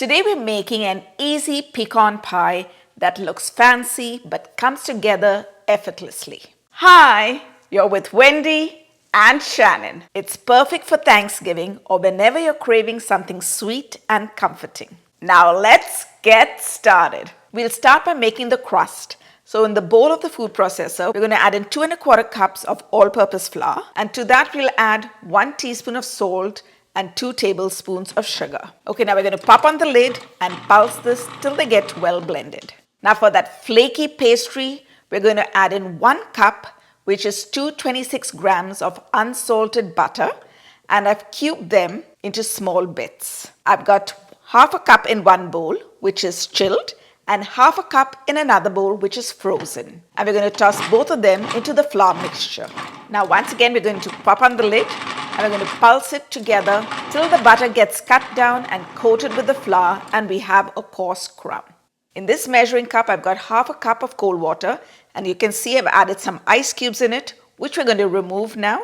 Today we're making an easy pecan pie that looks fancy but comes together effortlessly. Hi, you're with Wendy and Shannon. It's perfect for Thanksgiving or whenever you're craving something sweet and comforting. Now let's get started. We'll start by making the crust. So in the bowl of the food processor, we're going to add in 2 1/4 cups of all-purpose flour, and to that we'll add 1 teaspoon of salt and 2 tablespoons of sugar. Okay, now we're going to pop on the lid and pulse this till they get well blended. Now for that flaky pastry, we're going to add in 1 cup, which is 226 grams of unsalted butter, and I've cubed them into small bits. I've got half a cup in one bowl, which is chilled, and half a cup in another bowl, which is frozen. And we're going to toss both of them into the flour mixture. Now once again, we're going to pop on the lid and we're going to pulse it together till the butter gets cut down and coated with the flour and we have a coarse crumb. In this measuring cup, I've got half a cup of cold water, and you can see I've added some ice cubes in it, which we're going to remove now.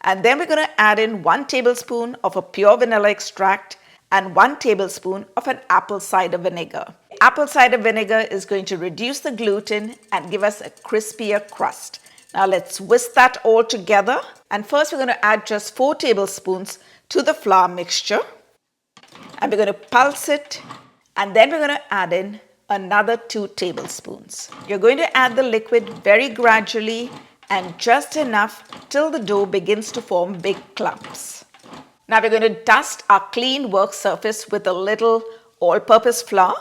And then we're going to add in 1 tablespoon of a pure vanilla extract and 1 tablespoon of an apple cider vinegar. Apple cider vinegar is going to reduce the gluten and give us a crispier crust. Now let's whisk that all together. And first we're going to add just 4 tablespoons to the flour mixture. And we're going to pulse it. And then we're going to add in another 2 tablespoons. You're going to add the liquid very gradually and just enough till the dough begins to form big clumps. Now we're going to dust our clean work surface with a little all-purpose flour,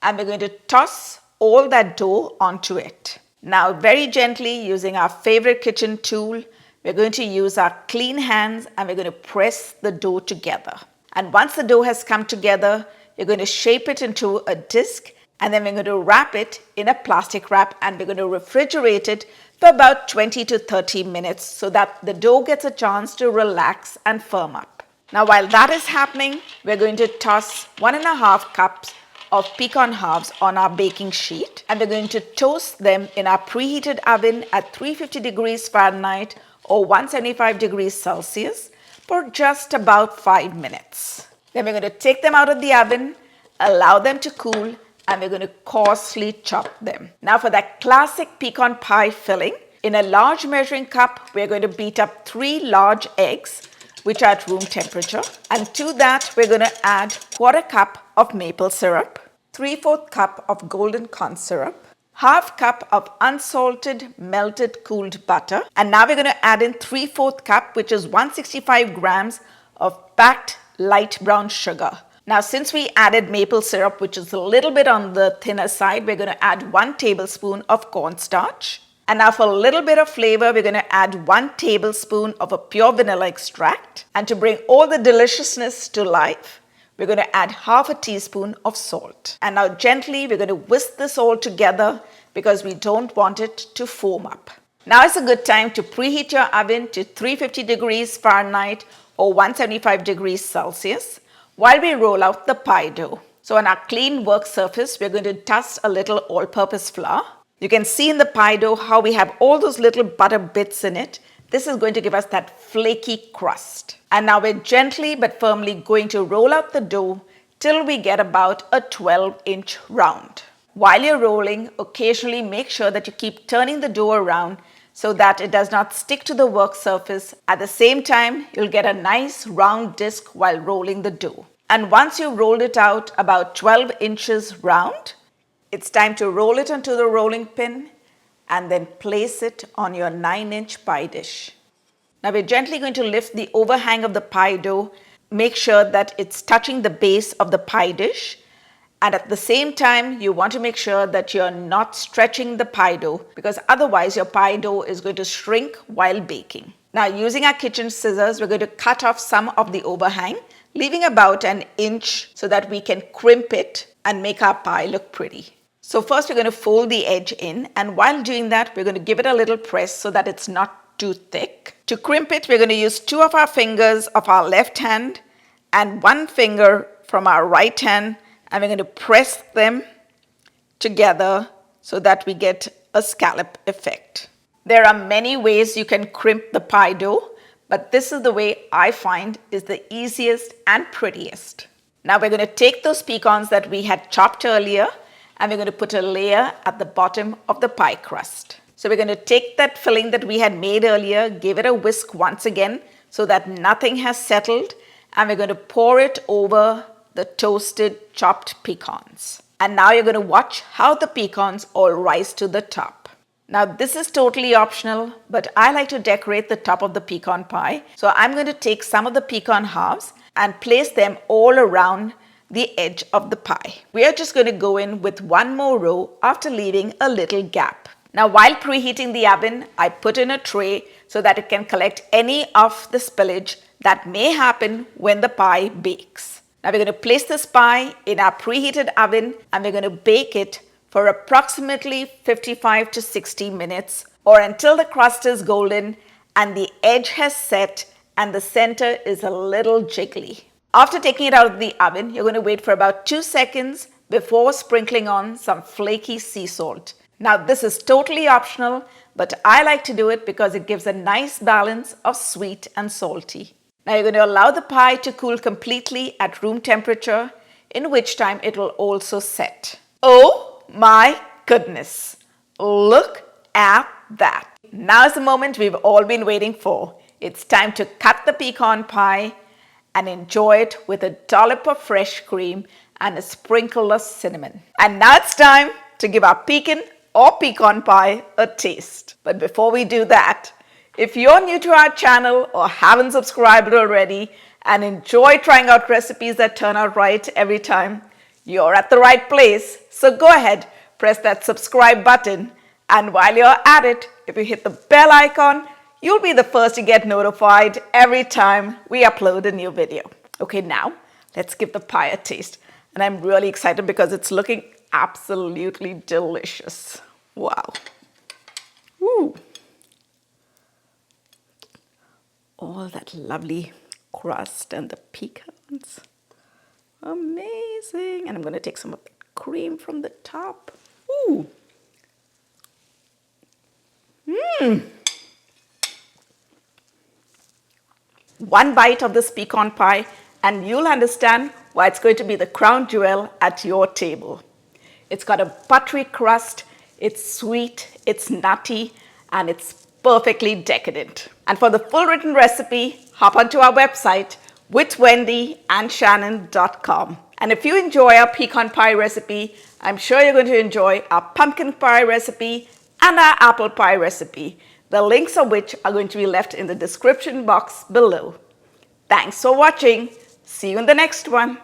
and we're going to toss all that dough onto it. Now very gently, using our favorite kitchen tool, we're going to use our clean hands and we're going to press the dough together. And once the dough has come together, you're going to shape it into a disc, and then we're going to wrap it in a plastic wrap and we're going to refrigerate it for about 20 to 30 minutes so that the dough gets a chance to relax and firm up. Now while that is happening, we're going to toss 1 1/2 cups of pecan halves on our baking sheet, and we're going to toast them in our preheated oven at 350 degrees Fahrenheit or 175 degrees Celsius for just about 5 minutes. Then we're going to take them out of the oven, allow them to cool, and we're going to coarsely chop them. Now for that classic pecan pie filling, in a large measuring cup, we're going to beat up 3 large eggs, which are at room temperature. And to that, we're going to add 1/4 cup of maple syrup, 3/4 cup of golden corn syrup, 1/2 cup of unsalted melted cooled butter. And now we're going to add in 3/4 cup, which is 165 grams of packed light brown sugar. Now, since we added maple syrup, which is a little bit on the thinner side, we're going to add 1 tablespoon of cornstarch. And now for a little bit of flavor, we're going to add 1 tablespoon of a pure vanilla extract. And to bring all the deliciousness to life, we're going to add 1/2 teaspoon of salt. And now gently, we're going to whisk this all together because we don't want it to foam up. Now is a good time to preheat your oven to 350 degrees Fahrenheit or 175 degrees Celsius while we roll out the pie dough. So on our clean work surface, we're going to dust a little all-purpose flour. You can see in the pie dough how we have all those little butter bits in it. This is going to give us that flaky crust. And now we're gently but firmly going to roll out the dough till we get about a 12-inch round. While you're rolling, occasionally make sure that you keep turning the dough around so that it does not stick to the work surface. At the same time, you'll get a nice round disc while rolling the dough. And once you've rolled it out about 12 inches round, it's time to roll it onto the rolling pin and then place it on your 9-inch pie dish. Now we're gently going to lift the overhang of the pie dough. Make sure that it's touching the base of the pie dish. And at the same time, you want to make sure that you're not stretching the pie dough because otherwise your pie dough is going to shrink while baking. Now using our kitchen scissors, we're going to cut off some of the overhang, leaving about 1 inch so that we can crimp it and make our pie look pretty. So first we're going to fold the edge in, and while doing that, we're going to give it a little press so that it's not too thick. To crimp it, we're going to use 2 of our fingers of our left hand and 1 finger from our right hand, and we're going to press them together so that we get a scallop effect. There are many ways you can crimp the pie dough, but this is the way I find is the easiest and prettiest. Now we're going to take those pecans that we had chopped earlier and we're going to put a layer at the bottom of the pie crust. So we're going to take that filling that we had made earlier, give it a whisk once again so that nothing has settled, and we're going to pour it over the toasted chopped pecans. And now you're going to watch how the pecans all rise to the top. Now this is totally optional, but I like to decorate the top of the pecan pie. So I'm going to take some of the pecan halves and place them all around the edge of the pie. We are just going to go in with one more row after leaving a little gap. Now while preheating the oven, I put in a tray so that it can collect any of the spillage that may happen when the pie bakes. Now we're going to place this pie in our preheated oven and we're going to bake it for approximately 55 to 60 minutes or until the crust is golden and the edge has set and the center is a little jiggly. After taking it out of the oven, you're going to wait for about 2 seconds before sprinkling on some flaky sea salt. Now this is totally optional, but I like to do it because it gives a nice balance of sweet and salty. Now you're going to allow the pie to cool completely at room temperature, in which time it will also set. Oh my goodness, look at that. Now is the moment we've all been waiting for. It's time to cut the pecan pie and enjoy it with a dollop of fresh cream and a sprinkle of cinnamon. And now it's time to give our pecan or pecan pie a taste. But before we do that, if you're new to our channel or haven't subscribed already and enjoy trying out recipes that turn out right every time, you're at the right place. So go ahead, press that subscribe button, and while you're at it, if you hit the bell icon, you'll be the first to get notified every time we upload a new video. Okay, now let's give the pie a taste. And I'm really excited because it's looking absolutely delicious. Wow. Woo. All that lovely crust and the pecans. Amazing. And I'm going to take some of the cream from the top. Ooh. One bite of this pecan pie and you'll understand why it's going to be the crown jewel at your table. It's got a buttery crust, it's sweet, it's nutty, and it's perfectly decadent. And for the full written recipe, hop onto our website withwendyandshannon.com. And if you enjoy our pecan pie recipe, I'm sure you're going to enjoy our pumpkin pie recipe and our apple pie recipe, the links of which are going to be left in the description box below. Thanks for watching. See you in the next one.